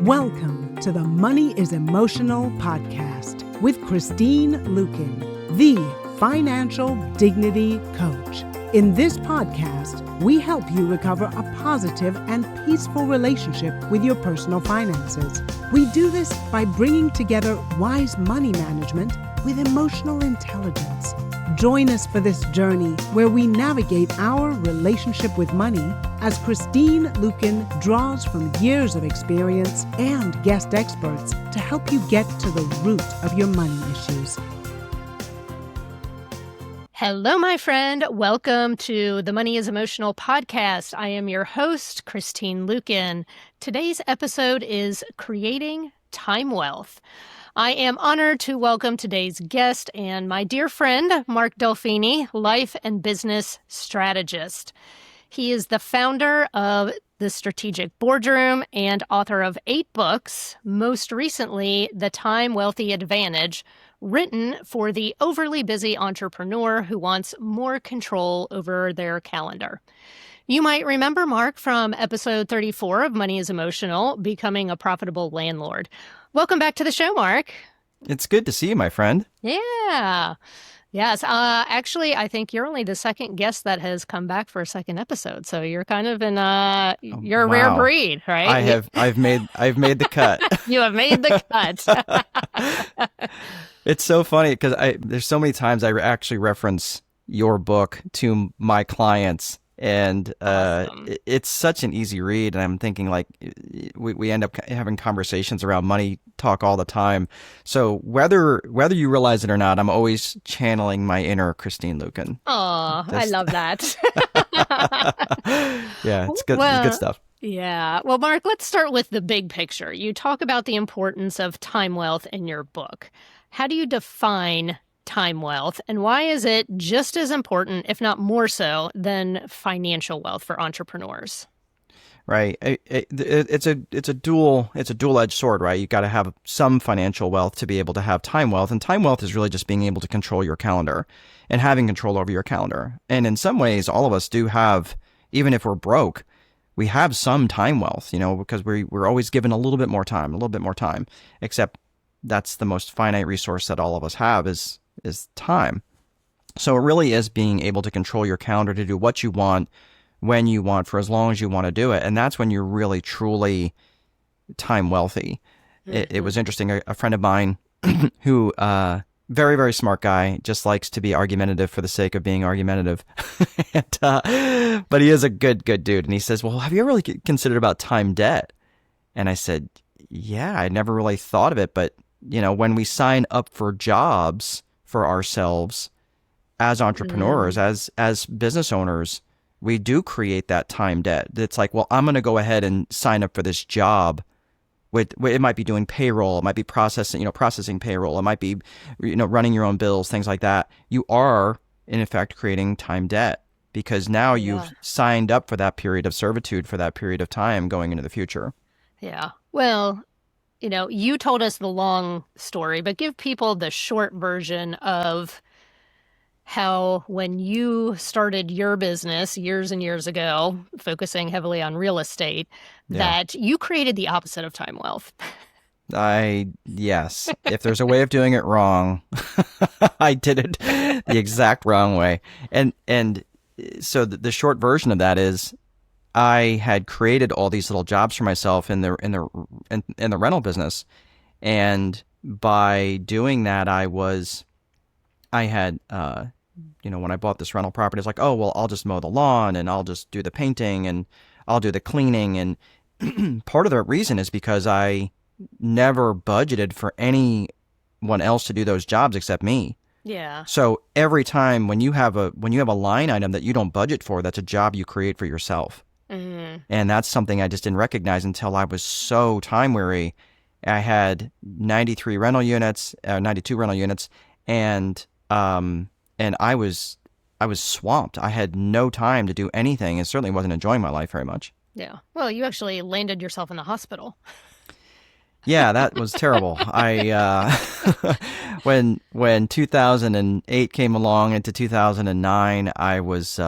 Welcome to the Money is Emotional podcast with Christine Luken, the financial dignity coach. In this podcast, we help you recover a positive and peaceful relationship with your personal finances. We do this by bringing together wise money management with emotional intelligence. Join us for this journey where we navigate our relationship with money as Christine Luken draws from years of experience and guest experts to help you get to the root of your money issues. Hello, my friend. Welcome to the Money is Emotional podcast. I am your host, Christine Luken. Today's episode is Creating Time Wealth. I am honored to welcome today's guest and my dear friend, Mark Dolfini, life and business strategist. He is the founder of the Strategic Boardroom and author of 8 books, most recently, The Time Wealthy Advantage, written for the overly busy entrepreneur who wants more control over their calendar. You might remember Mark from episode 34 of Money is Emotional, Becoming a Profitable Landlord. Welcome back to the show, Mark. It's good to see you, my friend. Yeah. Yes. Actually, I think you're only the second guest that has come back for a second episode. So you're kind of in you're a rare breed, right? I've made the cut. You have made the cut. It's so funny because there's so many times I actually reference your book to my clients. And Awesome. It's such an easy read, and I'm thinking like we end up having conversations around money talk all the time. So whether you realize it or not, I'm always channeling my inner Christine Luken. Oh, I love that. Yeah, it's good. It's good stuff. Yeah. Well, Mark, let's start with the big picture. You talk about the importance of time wealth in your book. How do you define time wealth, and why is it just as important, if not more so, than financial wealth for entrepreneurs? Right. It's a dual-edged sword, right? You got to have some financial wealth to be able to have time wealth, and time wealth is really just being able to control your calendar and having control over your calendar. And in some ways, all of us do have, even if we're broke, we have some time wealth, because we're always given a little bit more time, except that's the most finite resource that all of us have is time. So it really is being able to control your calendar to do what you want, when you want, for as long as you want to do it. And that's when you're really, truly time wealthy. Mm-hmm. It was interesting. A friend of mine who, very, very smart guy, just likes to be argumentative for the sake of being argumentative. But he is a good dude. And he says, well, have you ever really considered about time debt? And I said, yeah, I never really thought of it. But, when we sign up for jobs for ourselves as entrepreneurs, as business owners, we do create that time debt. It's like, well, I'm going to go ahead and sign up for this job. It might be doing payroll, it might be processing payroll, it might be, running your own bills, things like that. You are, in effect, creating time debt because now you've signed up for that period of servitude, for that period of time going into the future. Yeah. Well, you told us the long story, but give people the short version of how when you started your business years and years ago, focusing heavily on real estate, that you created the opposite of time wealth. Yes. If there's a way of doing it wrong, I did it the exact wrong way. And so the short version of that is I had created all these little jobs for myself in the rental business, and by doing that, when I bought this rental property, it's like, oh well, I'll just mow the lawn and I'll just do the painting and I'll do the cleaning, and part of the reason is because I never budgeted for anyone else to do those jobs except me. Yeah. So every time when you have a line item that you don't budget for, that's a job you create for yourself. Mm-hmm. And that's something I just didn't recognize until I was so time weary. I had 92 rental units, and I was swamped. I had no time to do anything, and certainly wasn't enjoying my life very much. Yeah. Well, you actually landed yourself in the hospital. Yeah, that was terrible. When 2008 came along into 2009, I was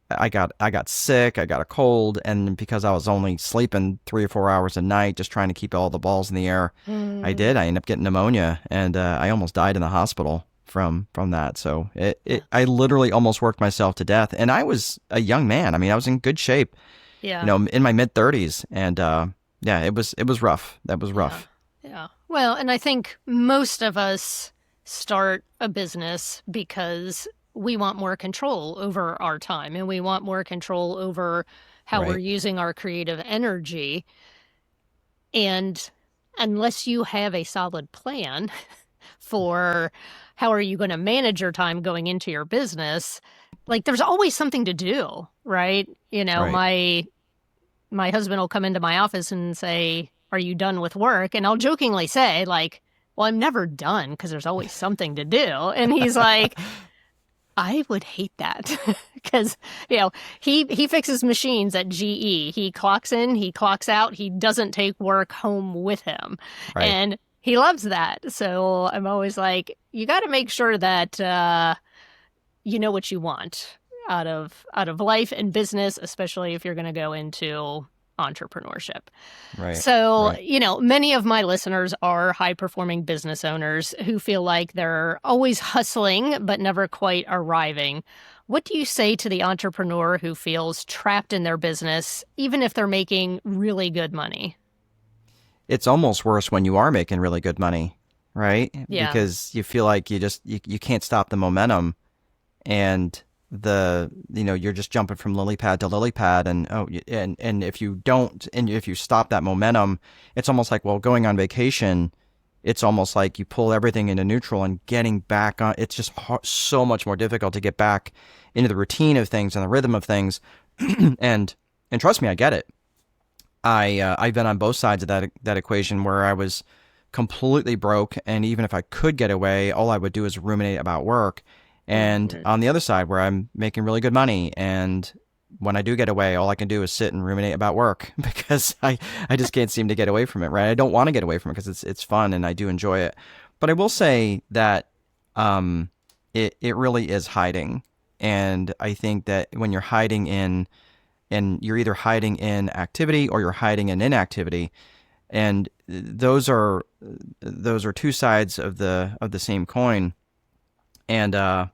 I got sick, I got a cold, and because I was only sleeping 3 or 4 hours a night, just trying to keep all the balls in the air, I ended up getting pneumonia, and I almost died in the hospital from that. So I literally almost worked myself to death, and I was a young man. I mean, I was in good shape, in my mid-30s, and it was rough. That was rough. Yeah. Well, and I think most of us start a business because we want more control over our time, and we want more control over how we're using our creative energy. And unless you have a solid plan for how are you going to manage your time going into your business, like there's always something to do, right? My husband will come into my office and say, "Are you done with work?" And I'll jokingly say, like, "Well, I'm never done because there's always something to do." And he's like, I would hate that because, he fixes machines at GE. He clocks in, he clocks out. He doesn't take work home with him. Right. And he loves that. So I'm always like, you got to make sure that you know what you want out of life and business, especially if you're going to go into entrepreneurship. Right. So, many of my listeners are high-performing business owners who feel like they're always hustling but never quite arriving. What do you say to the entrepreneur who feels trapped in their business, even if they're making really good money? It's almost worse when you are making really good money, right? Yeah. Because you feel like you can't stop the momentum, and you're just jumping from lily pad to lily pad, and if you don't, and if you stop that momentum, it's almost like, well, going on vacation, it's almost like you pull everything into neutral, and getting back on, it's just so much more difficult to get back into the routine of things and the rhythm of things. and trust me, I get it. I've been on both sides of that equation, where I was completely broke, and even if I could get away, all I would do is ruminate about work. And on the other side, where I'm making really good money, and when I do get away, all I can do is sit and ruminate about work because I just can't seem to get away from it, right? I don't want to get away from it because it's fun and I do enjoy it. But I will say that it really is hiding. And I think that when you're hiding and you're either hiding in activity or you're hiding in inactivity, and those are two sides of the same coin. And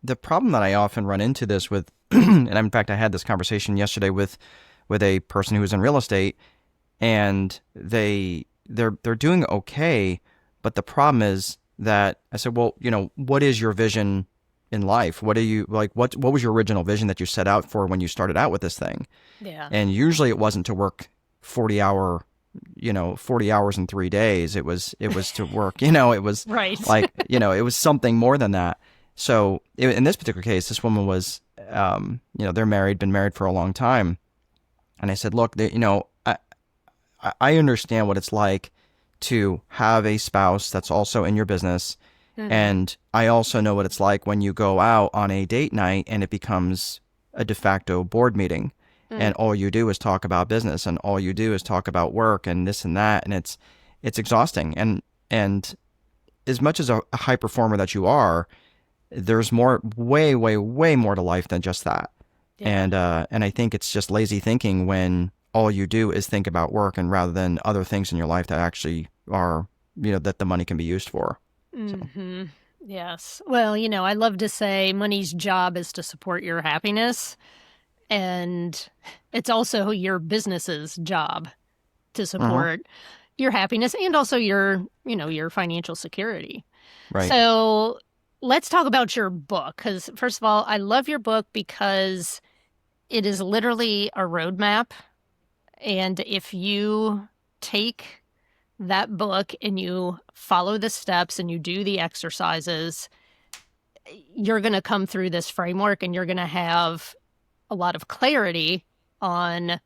the problem that I often run into this with, and in fact, I had this conversation yesterday with a person who was in real estate, and they're doing okay, but the problem is that I said, well, what is your vision in life? What do you like? What was your original vision that you set out for when you started out with this thing? Yeah. And usually it wasn't to work 40 hours in 3 days. It was to work, it was right. like, it was something more than that. So in this particular case, this woman was, they're married, been married for a long time. And I said, look, I understand what it's like to have a spouse that's also in your business. Mm-hmm. And I also know what it's like when you go out on a date night and it becomes a de facto board meeting. And all you do is talk about business, and all you do is talk about work and this and that. And it's exhausting. And as much as a high performer that you are, there's way, way, way more to life than just that. Yeah. And I think it's just lazy thinking when all you do is think about work, and rather than other things in your life that actually are, that the money can be used for. Mm-hmm. So. Yes. Well, I love to say money's job is to support your happiness. And it's also your business's job to support your happiness and also your financial security. Right. So let's talk about your book, because first of all, I love your book because it is literally a roadmap. And if you take that book and you follow the steps and you do the exercises, you're going to come through this framework and you're going to have a lot of clarity on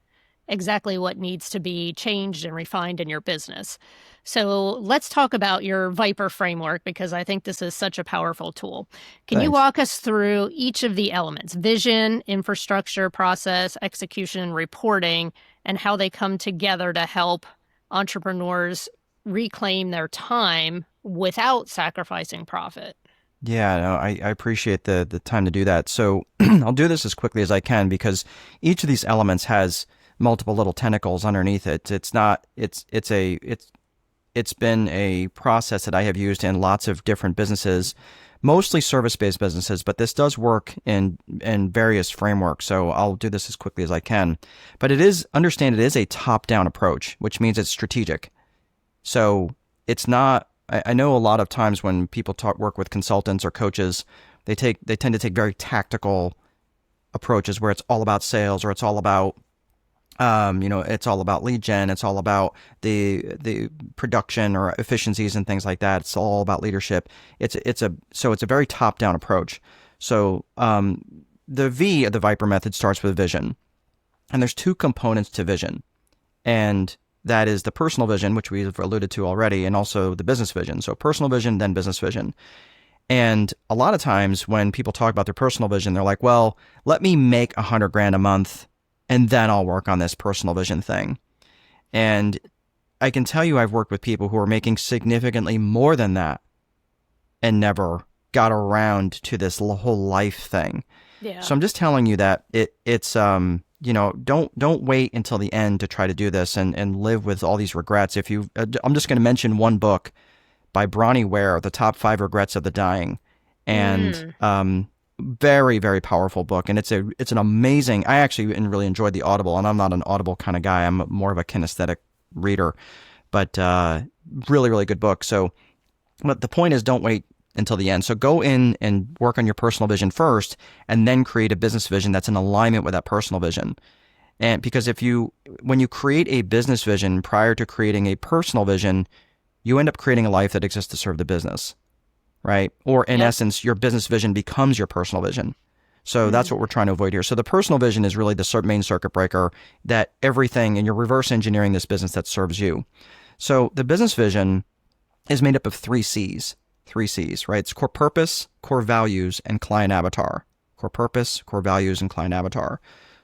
exactly what needs to be changed and refined in your business. So let's talk about your Viper framework, because I think this is such a powerful tool. Can you walk us through each of the elements: vision, infrastructure, process, execution, reporting, and how they come together to help entrepreneurs reclaim their time without sacrificing profit? Yeah, no, I appreciate the time to do that. So I'll do this as quickly as I can because each of these elements has multiple little tentacles underneath it. It's been a process that I have used in lots of different businesses, mostly service-based businesses, but this does work in various frameworks. So I'll do this as quickly as I can. But understand it is a top-down approach, which means it's strategic. So it's not, I know a lot of times when people work with consultants or coaches, they tend to take very tactical approaches where it's all about sales or it's all about it's all about lead gen. It's all about the production or efficiencies and things like that. It's all about leadership. It's a very top down approach. So the V of the Viper method starts with vision, and there's two components to vision, and that is the personal vision, which we've alluded to already, and also the business vision. So personal vision, then business vision. And a lot of times when people talk about their personal vision, they're like, well, let me make $100,000 a month and then I'll work on this personal vision thing. And I can tell you I've worked with people who are making significantly more than that and never got around to this whole life thing. Yeah. So I'm just telling you that it's don't wait until the end to try to do this and live with all these regrets. I'm just going to mention one book by Bronnie Ware, The Top 5 Regrets of the Dying. And very, very powerful book. And it's an amazing, I actually really enjoyed the Audible, and I'm not an Audible kind of guy. I'm more of a kinesthetic reader, but really, really good book. So, but the point is, don't wait until the end. So go in and work on your personal vision first, and then create a business vision that's in alignment with that personal vision. And because when you create a business vision prior to creating a personal vision, you end up creating a life that exists to serve the business. Right? Or in essence, your business vision becomes your personal vision. So that's what we're trying to avoid here. So the personal vision is really the main circuit breaker that everything, and you're reverse engineering this business that serves you. So the business vision is made up of three C's, right? It's core purpose, core values, and client avatar. Core purpose, core values, and client avatar.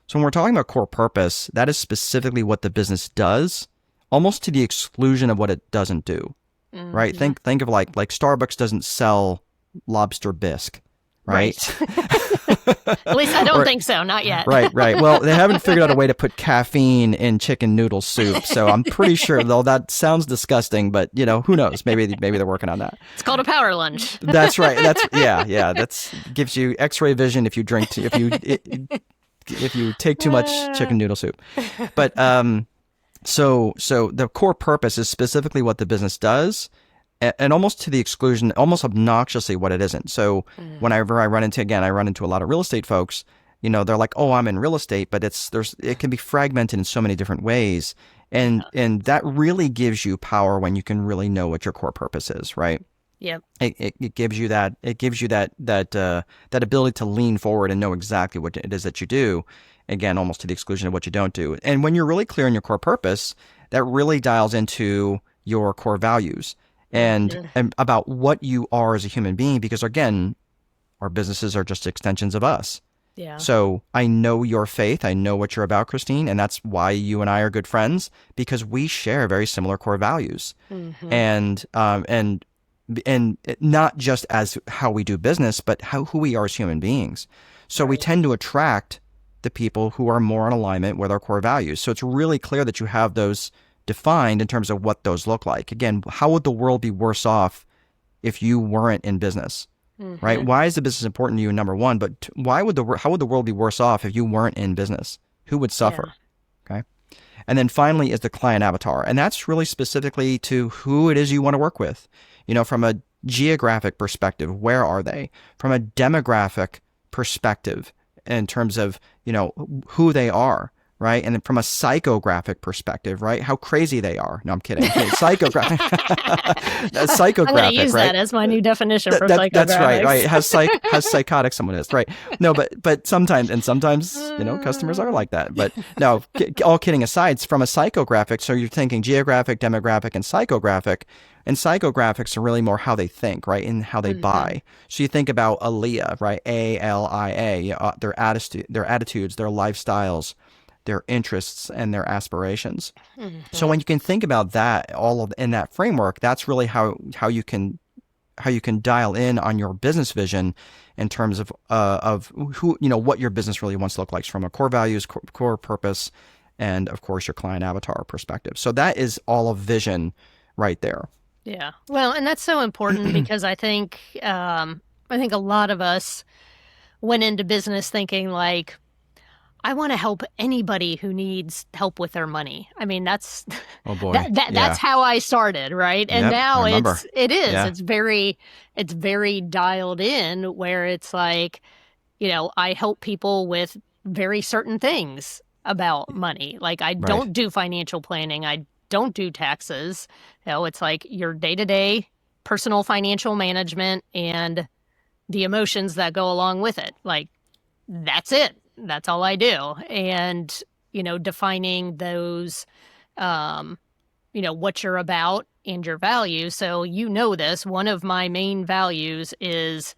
So when we're talking about core purpose, that is specifically what the business does, almost to the exclusion of what it doesn't do. Right? Think of like Starbucks doesn't sell lobster bisque, right? At least I don't think so. Not yet. Right. Well, they haven't figured out a way to put caffeine in chicken noodle soup, so I'm pretty sure, though that sounds disgusting, but who knows? Maybe they're working on that. It's called a power lunch. That's right. That's gives you X-ray vision if you if you take too much chicken noodle soup, but So the core purpose is specifically what the business does, and almost to the exclusion, almost obnoxiously what it isn't. So whenever I run into a lot of real estate folks, they're like, oh, I'm in real estate, but it can be fragmented in so many different ways. And that really gives you power when you can really know what your core purpose is, right? Yep. It gives you that ability to lean forward and know exactly what it is that you do. Again, almost to the exclusion of what you don't do. And when you're really clear on your core purpose, that really dials into your core values and about what you are as a human being. Because again, our businesses are just extensions of us. Yeah. So I know your faith. I know what you're about, Christine. And that's why you and I are good friends, because we share very similar core values. And not just as how we do business, but who we are as human beings. So we tend to attract the people who are more in alignment with our core values. So it's really clear that you have those defined in terms of what those look like. Again, how would the world be worse off if you weren't in business, right? Why is the business important to you, number one? But how would the world be worse off if you weren't in business? Who would suffer? Okay. And then finally is the client avatar. And that's really specifically to who it is you want to work with. From a geographic perspective, where are they? From a demographic perspective, in terms of, who they are, right? And then from a psychographic perspective, right? How crazy they are. No, I'm kidding. Okay, psychographic. Psychographic, I'm going to use right? that as my new definition for psychographics. That's right. How psychotic someone is, right? No, but sometimes, customers are like that. But no, all kidding aside, from a psychographic, so you're thinking geographic, demographic, and psychographic. And psychographics are really more how they think, right, and how they buy. So you think about ALIA, right, ALIA, their attitudes, their lifestyles, their interests, and their aspirations. So when you can think about that, in that framework, that's really how you can you can dial in on your business vision in terms of who, what your business really wants to look like from a core values, core purpose, and of course your client avatar perspective. So that is all of vision right there. Yeah. Well, and that's so important because I think a lot of us went into business thinking like, I want to help anybody who needs help with their money. I mean, that's oh boy, that's how I started, right? And now it is. Yeah. It's very dialed in where it's like, I help people with very certain things about money. Like I don't do financial planning. I don't do taxes. It's like your day-to-day personal financial management and the emotions that go along with it. Like that's it. That's all I do. And, defining those, what you're about and your values. So this, one of my main values is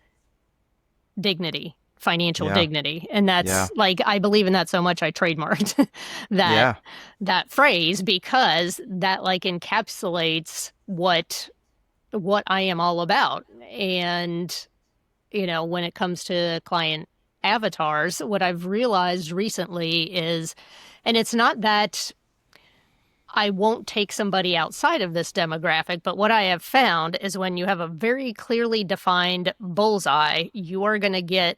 dignity, financial dignity. And that's like, I believe in that so much I trademarked that phrase because that like encapsulates what I am all about. And, when it comes to client avatars, what I've realized recently is, and it's not that I won't take somebody outside of this demographic, but what I have found is when you have a very clearly defined bullseye, you are going to get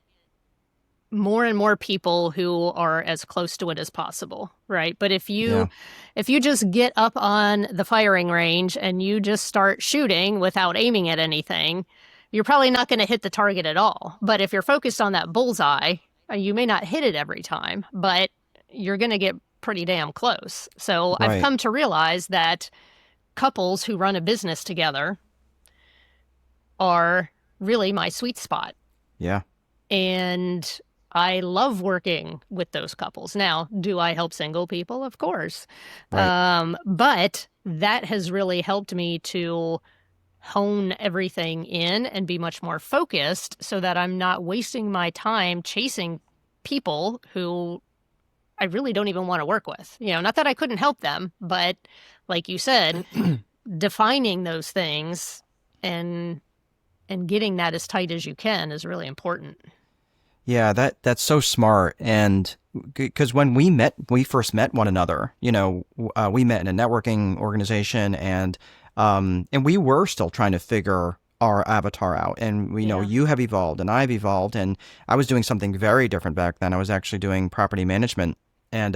more and more people who are as close to it as possible, right? But if you just get up on the firing range and you just start shooting without aiming at anything, you're probably not going to hit the target at all. But if you're focused on that bullseye, you may not hit it every time, but you're going to get pretty damn close. So I've come to realize that couples who run a business together are really my sweet spot. Yeah. And I love working with those couples. Now, do I help single people? Of course. But that has really helped me to hone everything in and be much more focused so that I'm not wasting my time chasing people who I really don't even want to work with. Not that I couldn't help them, but like you said, defining those things and getting that as tight as you can is really important. Yeah, that's so smart. And because when we first met one another, we met in a networking organization and we were still trying to figure our avatar out. And we know you have evolved and I've evolved, and I was doing something very different back then. I was actually doing property management and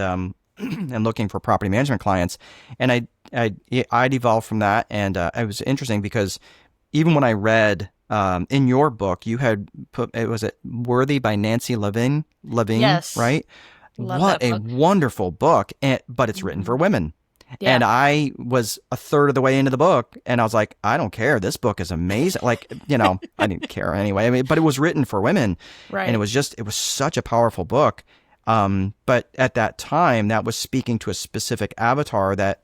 and looking for property management clients. And I'd evolved from that. And it was interesting because even when I read in your book, you had put, was it Worthy by Nancy Levine? Yes. Right? Love what a book. wonderful book. But it's written for women. Yeah. And I was a third of the way into the book and I was like, I don't care. This book is amazing. Like, I didn't care anyway. I mean, but it was written for women. Right. And it was such a powerful book. But at that time, that was speaking to a specific avatar that,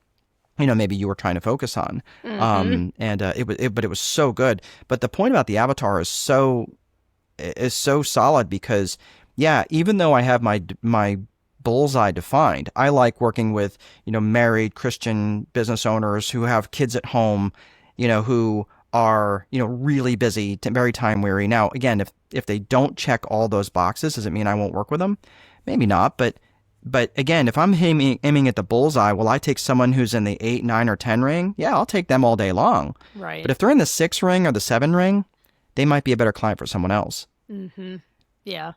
maybe you were trying to focus on. Mm-hmm. But it was so good. But the point about the avatar is so solid because, even though I have my bullseye defined, I like working with, married Christian business owners who have kids at home, who are, really busy, very time weary. Now, again, if they don't check all those boxes, does it mean I won't work with them? Maybe not. But again, if I'm aiming at the bullseye, will I take someone who's in the 8, 9, or 10 ring? Yeah, I'll take them all day long. Right. But if they're in the 6 ring or the 7 ring, they might be a better client for someone else. Mm-hmm. Yeah.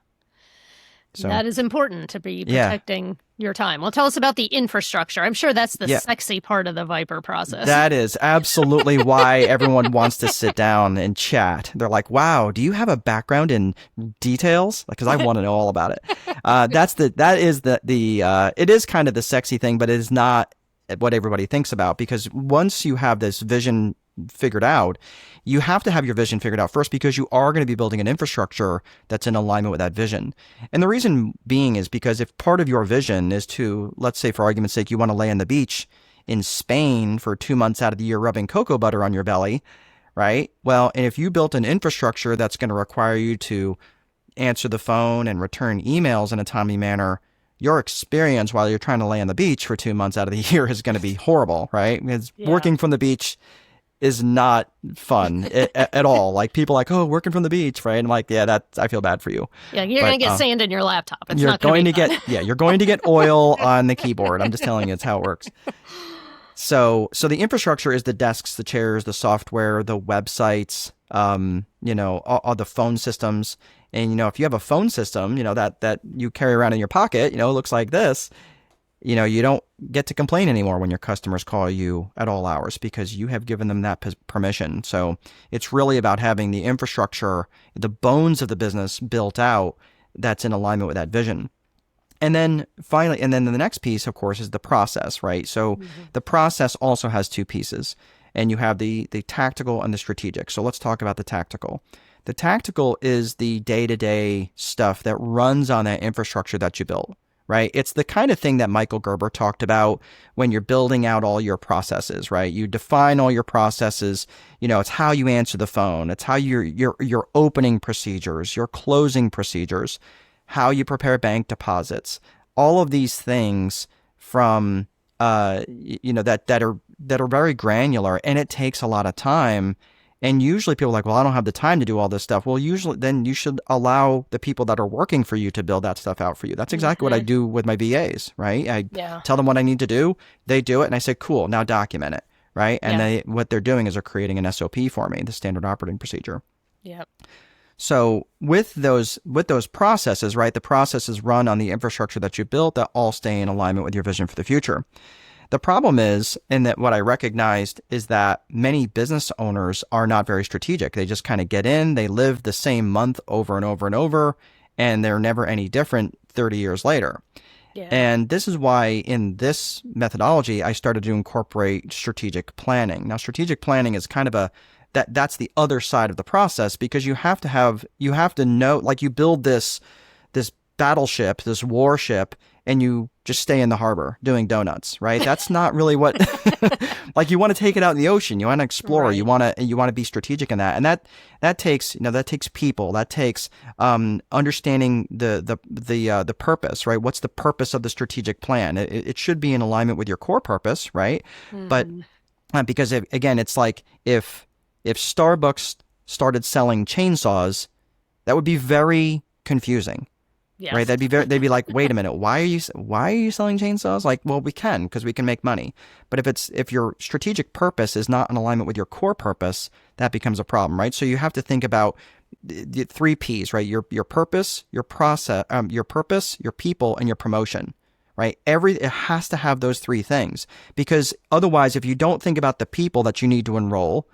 So, that is important to be protecting your time. Well, tell us about the infrastructure. I'm sure that's the sexy part of the Viper process. That is absolutely why everyone wants to sit down and chat. They're like, wow, do you have a background in details? Because I want to know all about it. It is kind of the sexy thing, but it is not what everybody thinks about, because once you have this vision figured out, you have to have your vision figured out first, because you are going to be building an infrastructure that's in alignment with that vision. And the reason being is because if part of your vision is to, let's say for argument's sake, you want to lay on the beach in Spain for 2 months out of the year rubbing cocoa butter on your belly, right? Well, and if you built an infrastructure that's going to require you to answer the phone and return emails in a timely manner, your experience while you're trying to lay on the beach for 2 months out of the year is going to be horrible, right? Because working from the beach is not fun at all. Like people are like, oh, working from the beach, right? And I'm like, yeah, I feel bad for you. Yeah, you're going to get sand in your laptop. It's you're not going to get you're going to get oil on the keyboard. I'm just telling you, it's how it works. So the infrastructure is the desks, the chairs, the software, the websites, all the phone systems. And, if you have a phone system, that you carry around in your pocket, it looks like this, you don't get to complain anymore when your customers call you at all hours because you have given them that permission. So it's really about having the infrastructure, the bones of the business built out that's in alignment with that vision. And then finally, the next piece, of course, is the process, right? So the process also has two pieces, and you have the tactical and the strategic. So let's talk about the tactical. The tactical is the day-to-day stuff that runs on that infrastructure that you built, right? It's the kind of thing that Michael Gerber talked about when you're building out all your processes, right? You define all your processes. It's how you answer the phone. It's how your opening procedures, your closing procedures, how you prepare bank deposits, all of these things from, that are very granular, and it takes a lot of time. And usually people are like, well, I don't have the time to do all this stuff. Well, usually then you should allow the people that are working for you to build that stuff out for you. That's exactly what I do with my VAs, right? I tell them what I need to do. They do it. And I say, cool, now document it, right? And what they're doing is they're creating an SOP for me, the standard operating procedure. Yep. So with those processes, right, the processes run on the infrastructure that you built that all stay in alignment with your vision for the future. The problem is, and that what I recognized is that many business owners are not very strategic. They just kind of get in, they live the same month over and over and over, and they're never any different 30 years later. Yeah. And this is why in this methodology, I started to incorporate strategic planning. Now, strategic planning is kind of that's the other side of the process, because you have to know, like you build this battleship, this warship, and you just stay in the harbor doing donuts, right? That's not really what, like you want to take it out in the ocean. You want to explore, right. You want to be strategic in that. And that takes people, that takes, understanding the purpose, right? What's the purpose of the strategic plan? It should be in alignment with your core purpose, right? Mm-hmm. But because again, it's like if Starbucks started selling chainsaws, that would be very confusing. Yes. Right? They'd be like, wait a minute, why are you selling chainsaws? Like, well, we can, because we can make money. But if your strategic purpose is not in alignment with your core purpose, that becomes a problem, right? So you have to think about the 3 P's, right? Your purpose, your process, your purpose, your people, and your promotion. Right? It has to have those 3 things, because otherwise, if you don't think about the people that you need to enroll,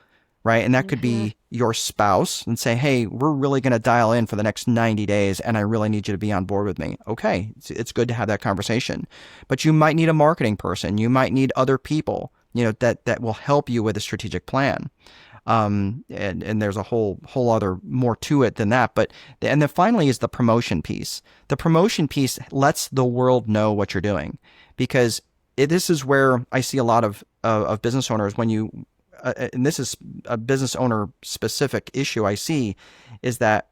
right? And that could be your spouse, and say, hey, we're really going to dial in for the next 90 days, and I really need you to be on board with me. Okay, it's good to have that conversation. But you might need a marketing person. You might need other people, that will help you with a strategic plan. And there's a whole other more to it than that. And then finally is the promotion piece. The promotion piece lets the world know what you're doing, because this is where I see a lot of business owners when you, and this is a business owner specific issue I see, is that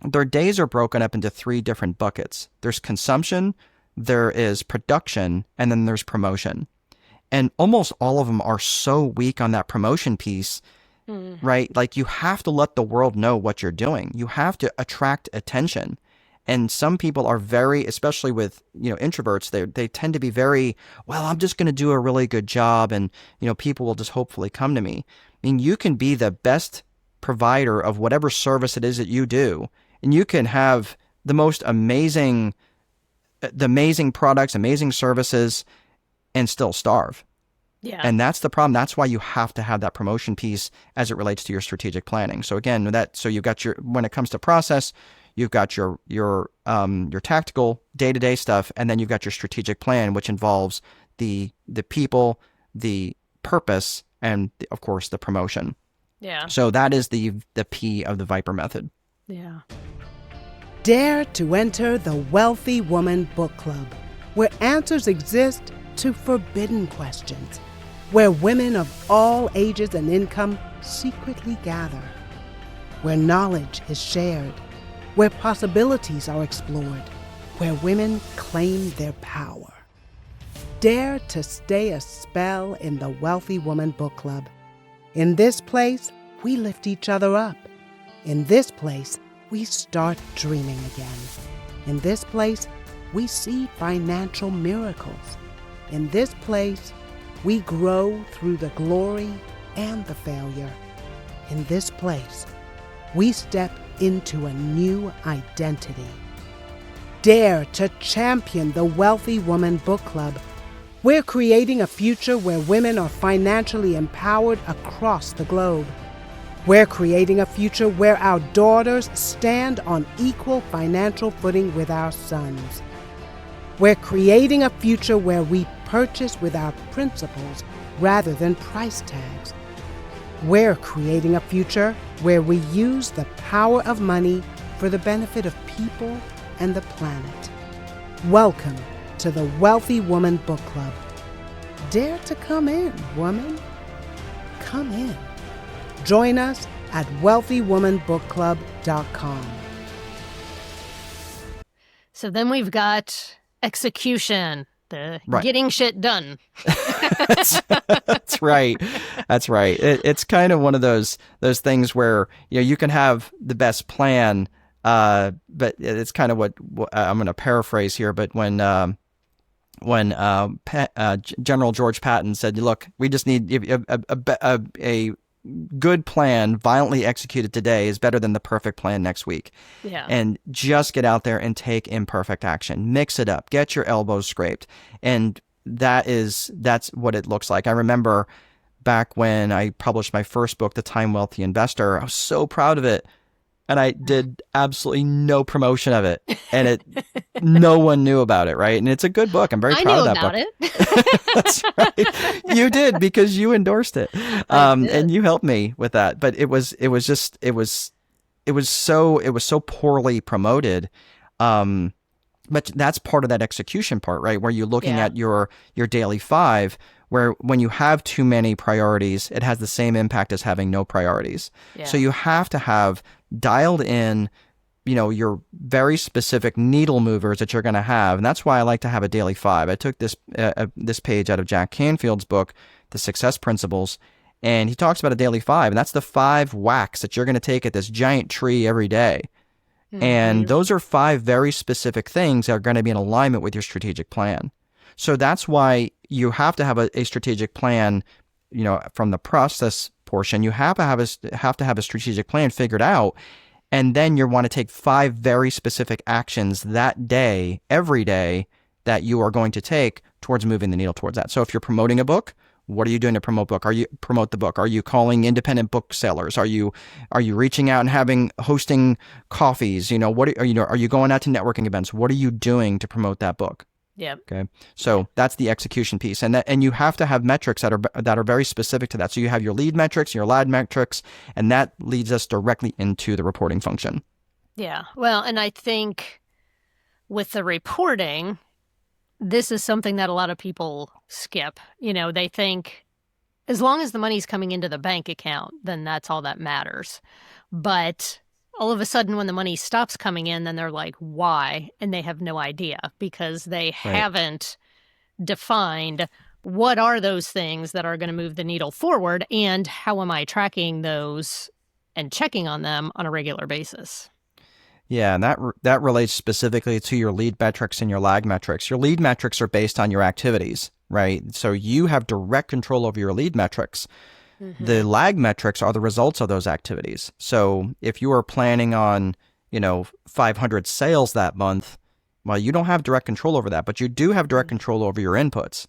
their days are broken up into 3 different buckets. There's consumption, there is production, and then there's promotion. And almost all of them are so weak on that promotion piece, right? Like you have to let the world know what you're doing. You have to attract attention. And some people are very, especially with, introverts, they tend to be very, well, I'm just going to do a really good job, and, people will just hopefully come to me. I mean, you can be the best provider of whatever service it is that you do, and you can have the most amazing products, amazing services, and still starve. Yeah. And that's the problem. That's why you have to have that promotion piece as it relates to your strategic planning. So again, so you've got when it comes to process, you've got your tactical day-to-day stuff, and then you've got your strategic plan, which involves the people, the purpose, and of course the promotion. Yeah. So that is the P of the Viper method. Yeah. Dare to enter the Wealthy Woman Book Club, where answers exist to forbidden questions, where women of all ages and income secretly gather, where knowledge is shared, where possibilities are explored, where women claim their power. Dare to stay a spell in the Wealthy Woman Book Club. In this place, we lift each other up. In this place, we start dreaming again. In this place, we see financial miracles. In this place, we grow through the glory and the failure. In this place, we step into a new identity. Dare to champion the Wealthy Woman Book Club. We're creating a future where women are financially empowered across the globe. We're creating a future where our daughters stand on equal financial footing with our sons. We're creating a future where we purchase with our principles rather than price tags. We're creating a future where we use the power of money for the benefit of people and the planet. Welcome to the Wealthy Woman Book Club. Dare to come in, woman. Come in. Join us at wealthywomanbookclub.com. So then we've got execution, the Right. getting shit done. That's right. That's right. It's kind of one of those things where you can have the best plan, but it's kind of what I'm going to paraphrase here. But when General George Patton said, "Look, we just need a good plan violently executed today is better than the perfect plan next week." Yeah. And just get out there and take imperfect action. Mix it up. Get your elbows scraped. And that's what it looks like. I remember back when I published my first book, The Time Wealthy Investor, I was so proud of it. And I did absolutely no promotion of it. And no one knew about it, right? And it's a good book. I'm very proud of that book. I knew about it. That's right. You did, because you endorsed it. And you helped me with that. But it was so poorly promoted. But that's part of that execution part, right? Where you're looking at your daily five, where when you have too many priorities, it has the same impact as having no priorities. Yeah. So you have to have dialed in, your very specific needle movers that you're going to have. And that's why I like to have a daily five. I took this page out of Jack Canfield's book, The Success Principles, and he talks about a daily five. And that's the 5 whacks that you're going to take at this giant tree every day. Mm-hmm. And those are 5 very specific things that are going to be in alignment with your strategic plan. So that's why you have to have a strategic plan, from the process portion. You have to have a strategic plan figured out. And then you want to take 5 very specific actions that day, every day, that you are going to take towards moving the needle towards that. So if you're promoting a book, what are you doing to promote the book? Are you calling independent booksellers? Are you reaching out and hosting coffees? Are you going out to networking events? What are you doing to promote that book? Yeah. Okay. So that's the execution piece, and you have to have metrics that are very specific to that. So you have your lead metrics, your lag metrics, and that leads us directly into the reporting function. Yeah. Well, and I think with the reporting, this is something that a lot of people skip. They think as long as the money's coming into the bank account, then that's all that matters. But all of a sudden, when the money stops coming in, then they're like, why? And they have no idea, because they haven't defined what are those things that are going to move the needle forward, and how am I tracking those and checking on them on a regular basis. Yeah, and that relates specifically to your lead metrics and your lag metrics. Your lead metrics are based on your activities, right? So you have direct control over your lead metrics. Mm-hmm. The lag metrics are the results of those activities. So if you are planning on, 500 sales that month, well, you don't have direct control over that, but you do have direct control over your inputs.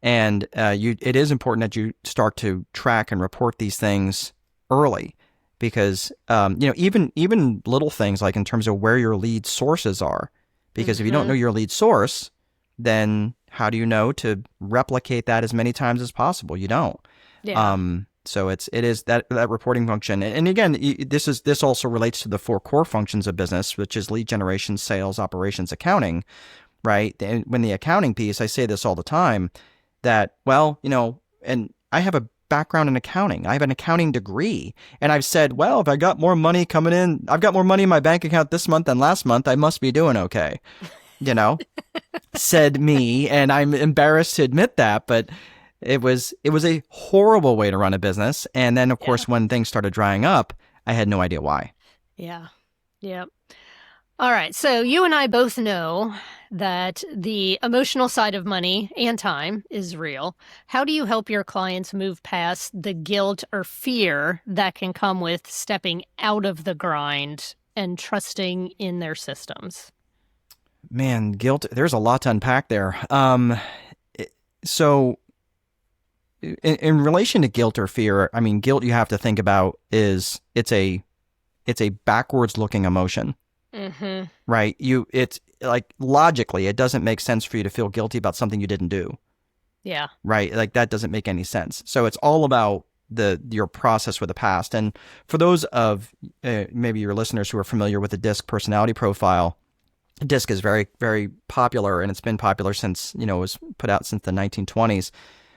And it is important that you start to track and report these things early. Because, even little things like in terms of where your lead sources are, because if you don't know your lead source, then how do you know to replicate that as many times as possible? You don't. Yeah. So it is that reporting function. And again, this also relates to the 4 core functions of business, which is lead generation, sales, operations, accounting, right? And when the accounting piece, I say this all the time, that, and I have a background in accounting. I have an accounting degree. And I've said, well, if I got more money coming in, I've got more money in my bank account this month than last month, I must be doing okay. Said me. And I'm embarrassed to admit that, but It was a horrible way to run a business. And then, of course, when things started drying up, I had no idea why. Yeah. Yeah. All right. So you and I both know that the emotional side of money and time is real. How do you help your clients move past the guilt or fear that can come with stepping out of the grind and trusting in their systems? Man, guilt, there's a lot to unpack there. So in relation to guilt or fear, I mean, guilt you have to think about is it's a backwards looking emotion. Mm-hmm. Right? It's like logically, it doesn't make sense for you to feel guilty about something you didn't do. Yeah. Right? Like that doesn't make any sense. So it's all about your process with the past. And for those of maybe your listeners who are familiar with the DISC personality profile, DISC is very, very popular, and it's been popular since, it was put out since the 1920s.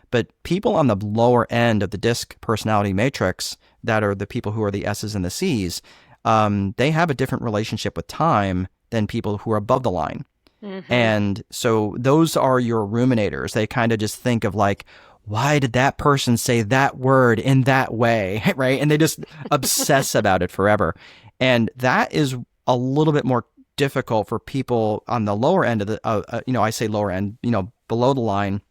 But people on the lower end of the DISC personality matrix, that are the people who are the S's and the C's, they have a different relationship with time than people who are above the line. Mm-hmm. And so those are your ruminators. They kind of just think of like, why did that person say that word in that way? Right? And they just obsess about it forever. And that is a little bit more difficult for people on the lower end of the, I say lower end, below the line,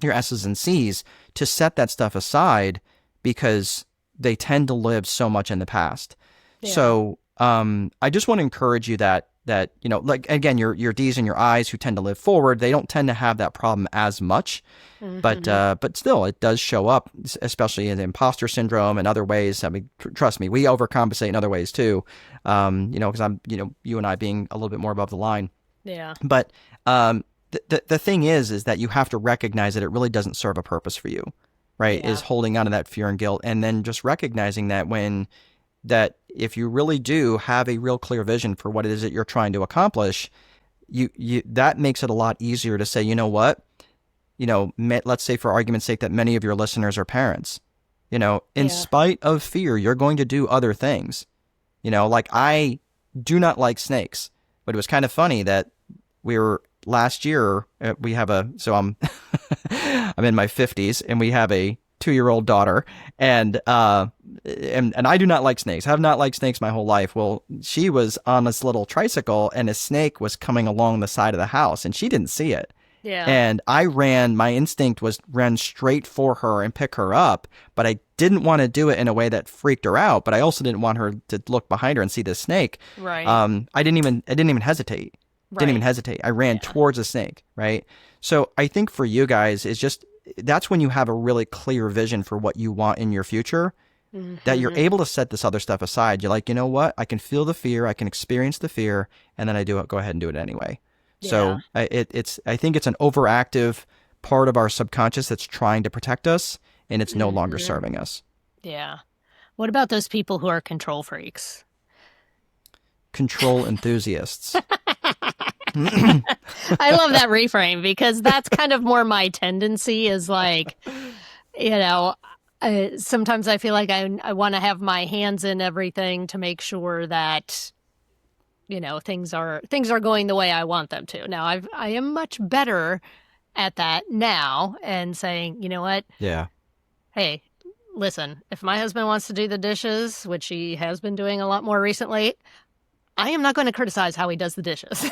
your S's and C's, to set that stuff aside because they tend to live so much in the past. Yeah. So I just want to encourage you that like, again, your D's and your I's who tend to live forward, they don't tend to have that problem as much. Mm-hmm. But still, it does show up, especially in imposter syndrome and other ways. I mean, trust me, we overcompensate in other ways too. Because I'm, you and I being a little bit more above the line. Yeah. But the thing is that you have to recognize that it really doesn't serve a purpose for you, right? Yeah. Is holding on to that fear and guilt, and then just recognizing that if you really do have a real clear vision for what it is that you're trying to accomplish, you that makes it a lot easier to say, you know what, let's say for argument's sake that many of your listeners are parents, in spite of fear, you're going to do other things. Like I do not like snakes, but it was kind of funny that last year we have I'm in my 50s and we have a 2-year-old daughter, and I do not like snakes. I have not liked snakes my whole life. Well, she was on this little tricycle and a snake was coming along the side of the house and she didn't see it. Yeah. And my instinct was run straight for her and pick her up, but I didn't want to do it in a way that freaked her out, but I also didn't want her to look behind her and see the snake. Right. I didn't even hesitate. Right. Didn't even hesitate. I ran towards the snake, right? So I think for you guys, that's when you have a really clear vision for what you want in your future, mm-hmm. that you're able to set this other stuff aside. You're like, you know what? I can feel the fear. I can experience the fear. And then I go ahead and do it anyway. Yeah. So I think it's an overactive part of our subconscious that's trying to protect us, and it's no longer serving us. Yeah. What about those people who are control freaks? Control enthusiasts. I love that reframe because that's kind of more my tendency is like, sometimes I feel like I want to have my hands in everything to make sure that, things are going the way I want them to. Now, I am much better at that now and saying, you know what? Yeah. Hey, listen, if my husband wants to do the dishes, which he has been doing a lot more recently, I am not going to criticize how he does the dishes.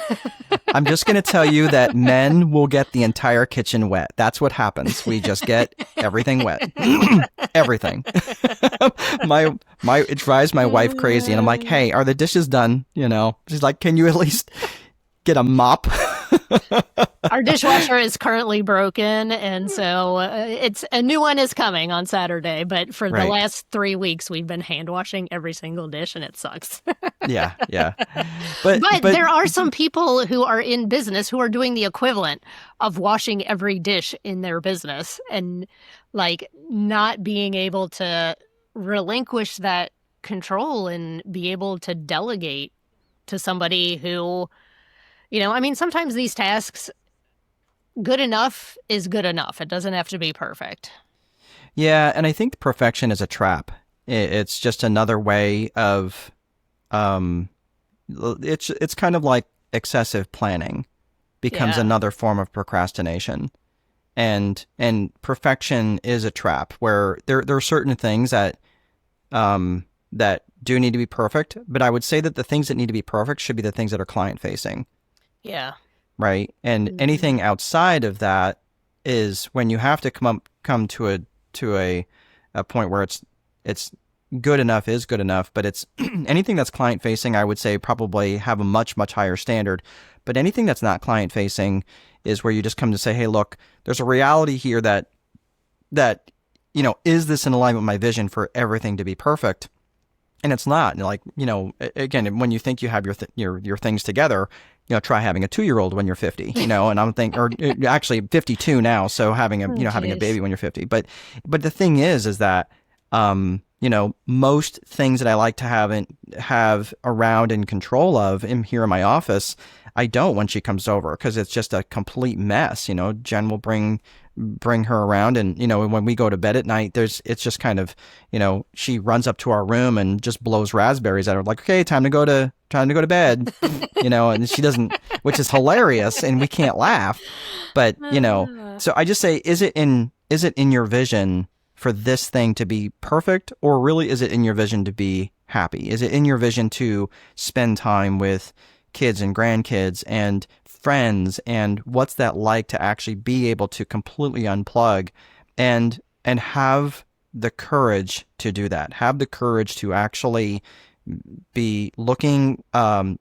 I'm just going to tell you that men will get the entire kitchen wet. That's what happens. We just get everything wet. Everything. It drives my wife crazy. And I'm like, hey, are the dishes done? She's like, can you at least get a mop? Our dishwasher is currently broken, and so it's a new one is coming on Saturday. But for the last 3 weeks, we've been hand washing every single dish, and it sucks. Yeah. But there are some people who are in business who are doing the equivalent of washing every dish in their business, and like not being able to relinquish that control and be able to delegate to somebody who. Sometimes these tasks, good enough is good enough. It doesn't have to be perfect. Yeah, and I think perfection is a trap. It's just another way of, it's kind of like excessive planning becomes another form of procrastination. and perfection is a trap where there are certain things that that do need to be perfect, but I would say that the things that need to be perfect should be the things that are client facing. Yeah. Right. And anything outside of that is when you have to come to a point where it's good enough is good enough, but it's anything that's client facing, I would say probably have a much higher standard. But anything that's not client facing is where you just come to say, hey, look, there's a reality here that is this in alignment with my vision for everything to be perfect? And it's not. And like, again, when you think you have your things together, try having a 2-year-old when you're 50, and I'm thinking, or actually 52 now. So having having a baby when you're 50. But the thing is that, most things that I like to have around and control of here in my office, I don't when she comes over because it's just a complete mess. Jen will bring her around, and when we go to bed at night, it's just kind of, she runs up to our room and just blows raspberries at her, like, okay, time to go to bed, and she doesn't, which is hilarious, and we can't laugh, but so I just say, is it in your vision for this thing to be perfect, or really is it in your vision to be happy? Is it in your vision to spend time with kids and grandkids and friends, and what's that like to actually be able to completely unplug and have the courage to do that, have the courage to actually be looking, to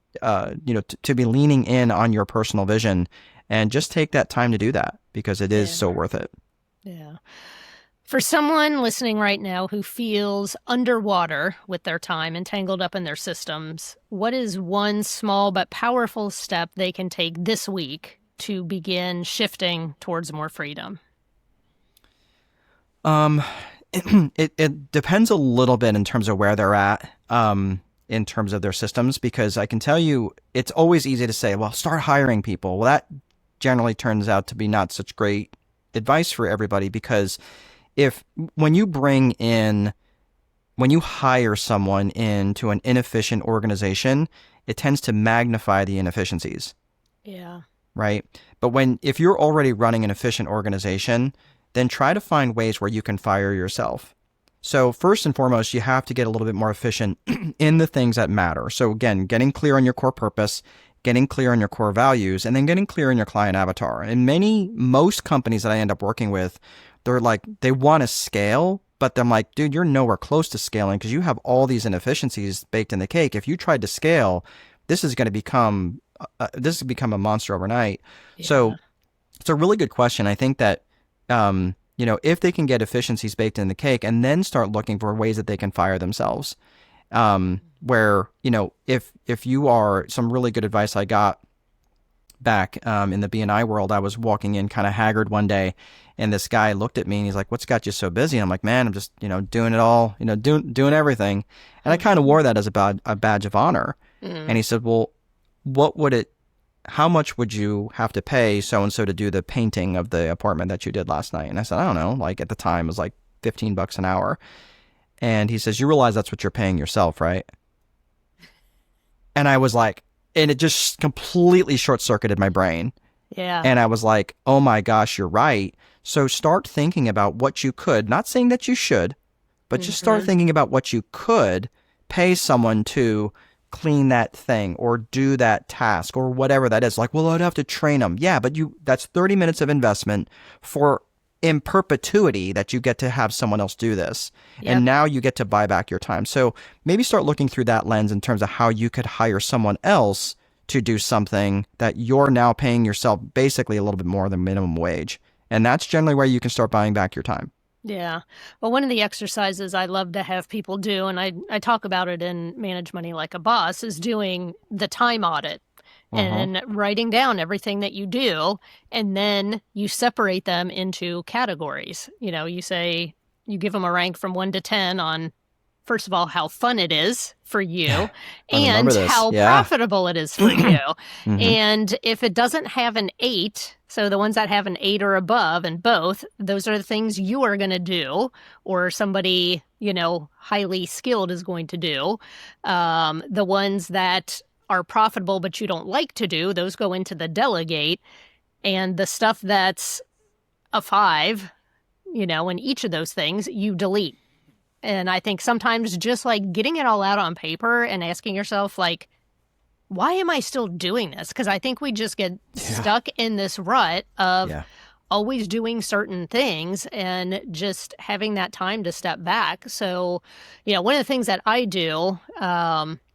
be leaning in on your personal vision, and just take that time to do that because it is so worth it. Yeah. For someone listening right now who feels underwater with their time and tangled up in their systems, what is one small but powerful step they can take this week to begin shifting towards more freedom? It depends a little bit in terms of where they're at, in terms of their systems, because I can tell you it's always easy to say, well, start hiring people. Well, that generally turns out to be not such great advice for everybody, because when you hire someone into an inefficient organization, it tends to magnify the inefficiencies. Yeah. Right. But if you're already running an efficient organization, then try to find ways where you can fire yourself. So first and foremost, you have to get a little bit more efficient in the things that matter. So again, getting clear on your core purpose, getting clear on your core values, and then getting clear on your client avatar. And most companies that I end up working with, they're like, they want to scale, but I'm like, dude, you're nowhere close to scaling because you have all these inefficiencies baked in the cake. If you tried to scale, this is going to become a monster overnight. Yeah. So it's a really good question. I think that, if they can get efficiencies baked in the cake and then start looking for ways that they can fire themselves, where, if you are, some really good advice I got back in the B&I world, I was walking in kind of haggard one day, and this guy looked at me and he's like, what's got you so busy? And I'm like, man, I'm just, doing it all, doing everything. And I kind of wore that as a badge of honor. Mm. And he said, well, how much would you have to pay so-and-so to do the painting of the apartment that you did last night? And I said, I don't know. Like at the time it was like $15 an hour. And he says, you realize that's what you're paying yourself, right? And I was like, and it just completely short-circuited my brain. Yeah. And I was like, oh my gosh, you're right. So start thinking about what you could, not saying that you should, but just start thinking about what you could pay someone to clean that thing or do that task or whatever that is. Like, well, I'd have to train them. Yeah, but that's 30 minutes of investment in perpetuity that you get to have someone else do this. Yep. And now you get to buy back your time. So maybe start looking through that lens in terms of how you could hire someone else to do something that you're now paying yourself basically a little bit more than minimum wage. And that's generally where you can start buying back your time. Yeah. Well, one of the exercises I love to have people do, and I talk about it in Manage Money Like a Boss, is doing the time audit and writing down everything that you do. And then you separate them into categories. You say, you give them a rank from 1 to 10 on, first of all, how fun it is for you and how profitable it is for you. And if it doesn't have an 8, so the ones that have an 8 or above and both, those are the things you are going to do, or somebody, highly skilled is going to do. The ones that are profitable but you don't like to do, those go into the delegate. And the stuff that's a 5, in each of those things, you delete. And I think sometimes just like getting it all out on paper and asking yourself, like, why am I still doing this? Because I think we just get stuck in this rut of always doing certain things and just having that time to step back. So, one of the things that I do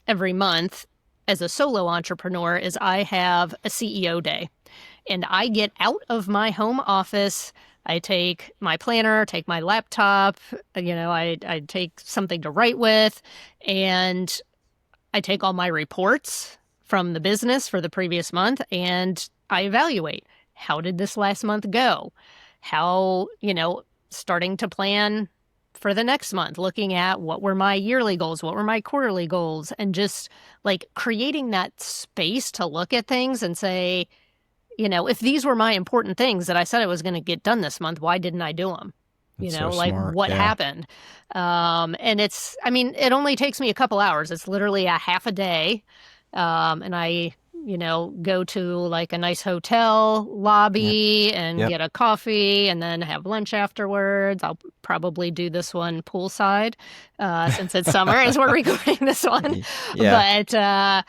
every month as a solo entrepreneur is I have a CEO day. And I get out of my home office. I take my planner, take my laptop, I take something to write with, and I take all my reports from the business for the previous month, and I evaluate. How did this last month go? How, starting to plan for the next month, looking at what were my yearly goals, what were my quarterly goals, and just like creating that space to look at things and say, if these were my important things that I said I was going to get done this month, why didn't I do them? Smart. What happened? And it only takes me a couple hours. It's literally a half a day. And I, go to like a nice hotel lobby and get a coffee and then have lunch afterwards. I'll probably do this one poolside since it's summer as we're recording this one. Yeah. But I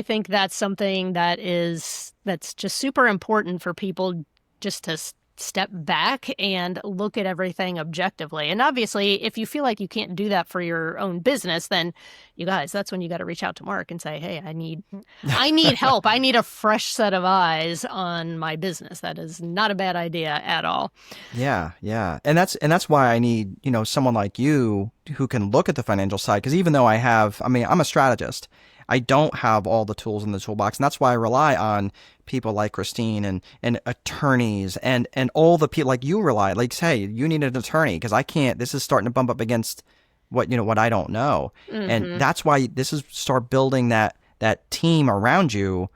think that's something that's just super important for people just to step back and look at everything objectively. And obviously, if you feel like you can't do that for your own business, then you guys, that's when you got to reach out to Mark and say, hey, I need help. I need a fresh set of eyes on my business. That is not a bad idea at all. Yeah. And that's why I need, someone like you who can look at the financial side. Because even though I'm a strategist, I don't have all the tools in the toolbox. And that's why I rely on people like Christine and attorneys and all the people like you rely, like, hey, you need an attorney because I can't, this is starting to bump up against what I don't know. Mm-hmm. And that's why this is start building that team around you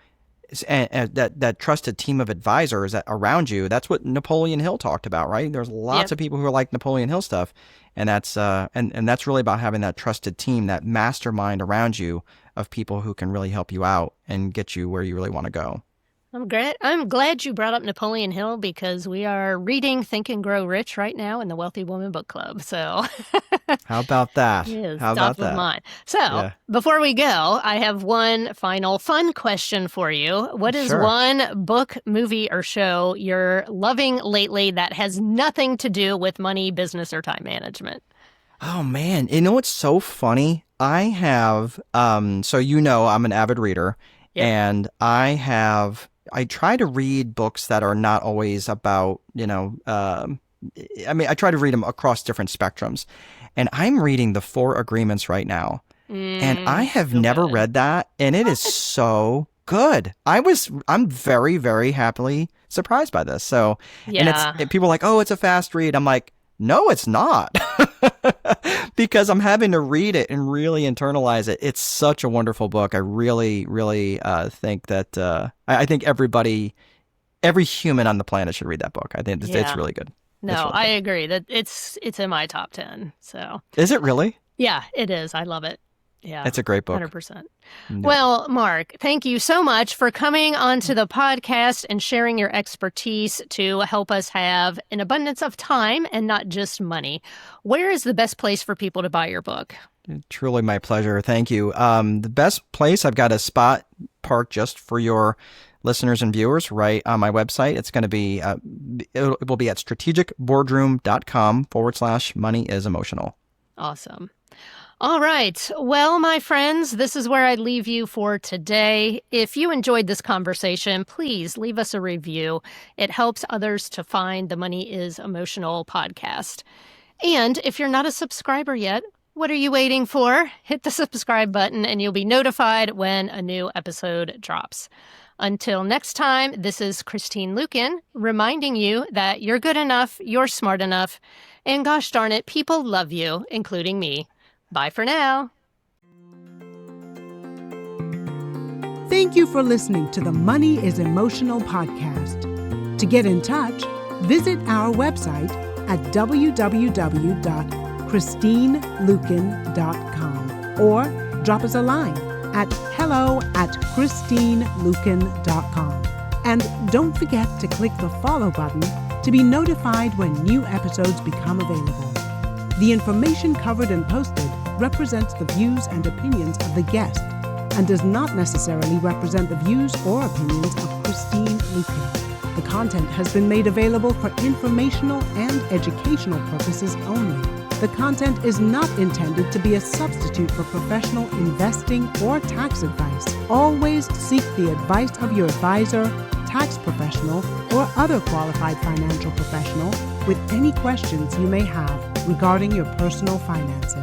and that trusted team of advisors around you. That's what Napoleon Hill talked about, right? There's lots of people who are like Napoleon Hill stuff. And that's and that's really about having that trusted team, that mastermind around you of people who can really help you out and get you where you really want to go. I'm glad you brought up Napoleon Hill because we are reading Think and Grow Rich right now in the Wealthy Woman Book Club. So how about that? How about that? Mine. So before we go, I have one final fun question for you. What is one book, movie, or show you're loving lately that has nothing to do with money, business, or time management? Oh, man. What's so funny? I have, I'm an avid reader, and I try to read books that are not always about, I try to read them across different spectrums. And I'm reading The 4 Agreements right now. And I have never read that. And it is so good. I'm very, very happily surprised by this. So, and people are like, oh, it's a fast read. I'm like, no, it's not. Because I'm having to read it and really internalize it. It's such a wonderful book. I really, really think that I think every human on the planet should read that book. I think it's really good. No, I agree that it's in my top 10. So is it really? Yeah, it is. I love it. Yeah, it's a great book. 100%. No. Well, Mark, thank you so much for coming onto the podcast and sharing your expertise to help us have an abundance of time and not just money. Where is the best place for people to buy your book? Truly my pleasure. Thank you. The best place, I've got a spot parked just for your listeners and viewers right on my website. It's going to be, it will be at strategicboardroom.com/money-is-emotional. Awesome. All right. Well, my friends, this is where I leave you for today. If you enjoyed this conversation, please leave us a review. It helps others to find the Money is Emotional podcast. And if you're not a subscriber yet, what are you waiting for? Hit the subscribe button and you'll be notified when a new episode drops. Until next time, this is Christine Luken reminding you that you're good enough, you're smart enough, and gosh darn it, people love you, including me. Bye for now. Thank you for listening to the Money is Emotional podcast. To get in touch, visit our website at www.christineluken.com or drop us a line at hello@christineluken.com. And don't forget to click the follow button to be notified when new episodes become available. The information covered and posted represents the views and opinions of the guest and does not necessarily represent the views or opinions of Christine Luken. The content has been made available for informational and educational purposes only. The content is not intended to be a substitute for professional investing or tax advice. Always seek the advice of your advisor, tax professional, or other qualified financial professional with any questions you may have regarding your personal finances.